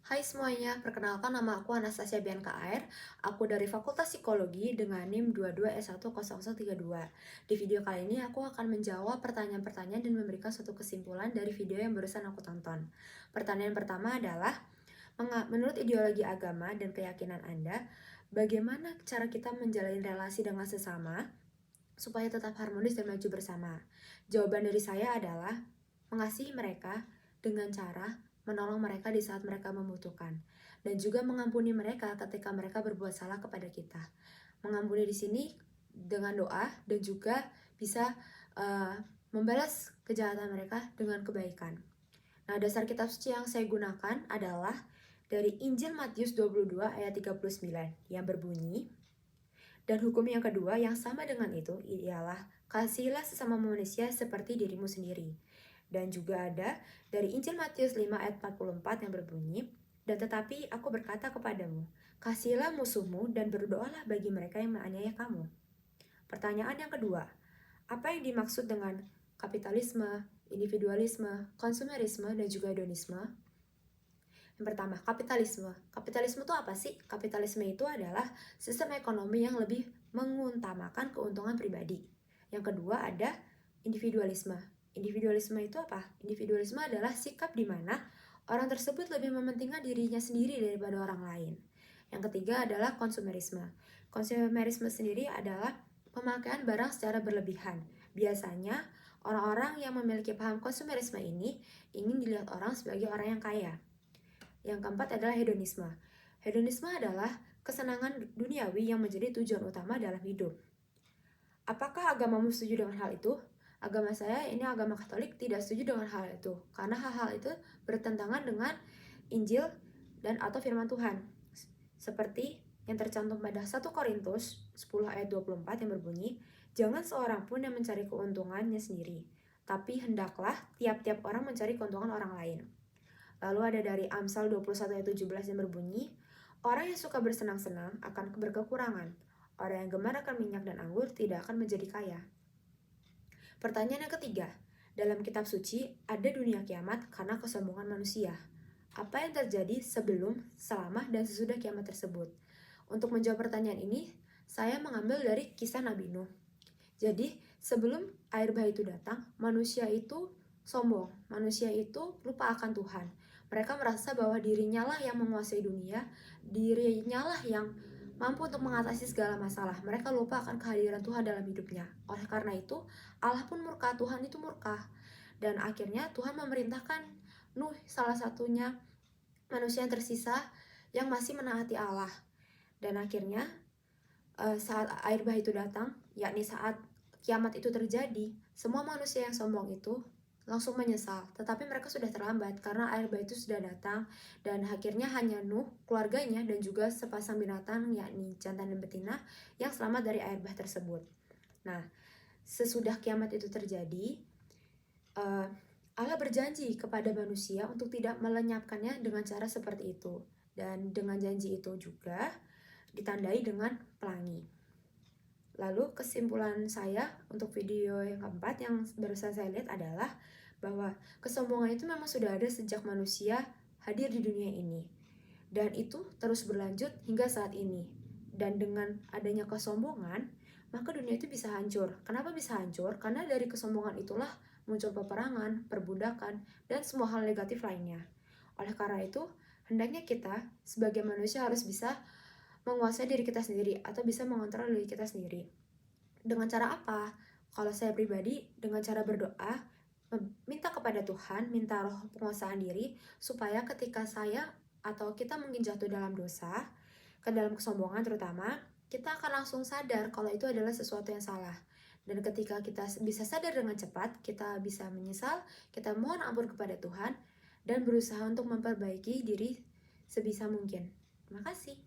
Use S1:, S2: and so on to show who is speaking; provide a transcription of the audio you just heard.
S1: Hai semuanya, perkenalkan nama aku Anastasia Bianca Air. Aku dari Fakultas Psikologi dengan NIM 22S10032. Di video kali ini aku akan menjawab pertanyaan-pertanyaan dan memberikan suatu kesimpulan dari video yang barusan aku tonton. Pertanyaan pertama adalah, menurut ideologi agama dan keyakinan Anda, bagaimana cara kita menjalin relasi dengan sesama supaya tetap harmonis dan maju bersama? Jawaban dari saya adalah mengasihi mereka dengan cara menolong mereka di saat mereka membutuhkan, dan juga mengampuni mereka ketika mereka berbuat salah kepada kita. Mengampuni di sini dengan doa dan juga bisa membalas kejahatan mereka dengan kebaikan. Nah, dasar kitab suci yang saya gunakan adalah dari Injil Matius 22 ayat 39 yang berbunyi, dan hukum yang kedua yang sama dengan itu ialah kasihilah sesama manusia seperti dirimu sendiri. Dan juga ada dari Injil Matius 5 ayat 44 yang berbunyi, dan tetapi aku berkata kepadamu, kasihilah musuhmu dan berdoalah bagi mereka yang menganiaya kamu. Pertanyaan yang kedua, apa yang dimaksud dengan kapitalisme, individualisme, konsumerisme, dan juga hedonisme? Yang pertama, kapitalisme. Kapitalisme itu apa sih? Kapitalisme itu adalah sistem ekonomi yang lebih mengutamakan keuntungan pribadi. Yang kedua ada individualisme. Individualisme itu apa? Individualisme adalah sikap di mana orang tersebut lebih mementingkan dirinya sendiri daripada orang lain. Yang ketiga adalah konsumerisme. Konsumerisme sendiri adalah pemakaian barang secara berlebihan. Biasanya, orang-orang yang memiliki paham konsumerisme ini ingin dilihat orang sebagai orang yang kaya. Yang keempat adalah hedonisme. Hedonisme adalah kesenangan duniawi yang menjadi tujuan utama dalam hidup. Apakah agamamu setuju dengan hal itu? Agama saya, ini agama Katolik, tidak setuju dengan hal itu. Karena hal-hal itu bertentangan dengan Injil dan atau firman Tuhan. Seperti yang tercantum pada 1 Korintus 10 ayat 24 yang berbunyi, jangan seorang pun yang mencari keuntungannya sendiri, tapi hendaklah tiap-tiap orang mencari keuntungan orang lain. Lalu ada dari Amsal 21 ayat 17 yang berbunyi, orang yang suka bersenang-senang akan berkekurangan. Orang yang gemar akan minyak dan anggur tidak akan menjadi kaya. Pertanyaan yang ketiga, dalam kitab suci ada dunia kiamat karena kesombongan manusia. Apa yang terjadi sebelum, selama, dan sesudah kiamat tersebut? Untuk menjawab pertanyaan ini, saya mengambil dari kisah Nabi Nuh. Jadi, sebelum air bah itu datang, manusia itu sombong. Manusia itu lupa akan Tuhan. Mereka merasa bahwa dirinya lah yang menguasai dunia, dirinya lah yang mampu untuk mengatasi segala masalah. Mereka lupa akan kehadiran Tuhan dalam hidupnya. Oleh karena itu, Allah pun murka, Tuhan itu murka. Dan akhirnya Tuhan memerintahkan Nuh, salah satunya manusia yang tersisa yang masih menaati Allah. Dan akhirnya saat air bah itu datang, yakni saat kiamat itu terjadi, semua manusia yang sombong itu langsung menyesal, tetapi mereka sudah terlambat karena air bah itu sudah datang, dan akhirnya hanya Nuh, keluarganya, dan juga sepasang binatang yakni jantan dan betina yang selamat dari air bah tersebut. Nah, sesudah kiamat itu terjadi, Allah berjanji kepada manusia untuk tidak melenyapkannya dengan cara seperti itu, dan dengan janji itu juga ditandai dengan pelangi. Lalu kesimpulan saya untuk video yang keempat yang barusan saya lihat adalah bahwa kesombongan itu memang sudah ada sejak manusia hadir di dunia ini. Dan itu terus berlanjut hingga saat ini. Dan dengan adanya kesombongan, maka dunia itu bisa hancur. Kenapa bisa hancur? Karena dari kesombongan itulah muncul peperangan, perbudakan, dan semua hal negatif lainnya. Oleh karena itu, hendaknya kita sebagai manusia harus bisa menguasai diri kita sendiri atau bisa mengontrol diri kita sendiri. Dengan cara apa? Kalau saya pribadi, dengan cara berdoa, minta kepada Tuhan, minta roh penguasaan diri, supaya ketika saya atau kita mungkin jatuh dalam dosa, ke dalam kesombongan terutama, kita akan langsung sadar kalau itu adalah sesuatu yang salah. Dan ketika kita bisa sadar dengan cepat, kita bisa menyesal, kita mohon ampun kepada Tuhan, dan berusaha untuk memperbaiki diri sebisa mungkin. Terima kasih.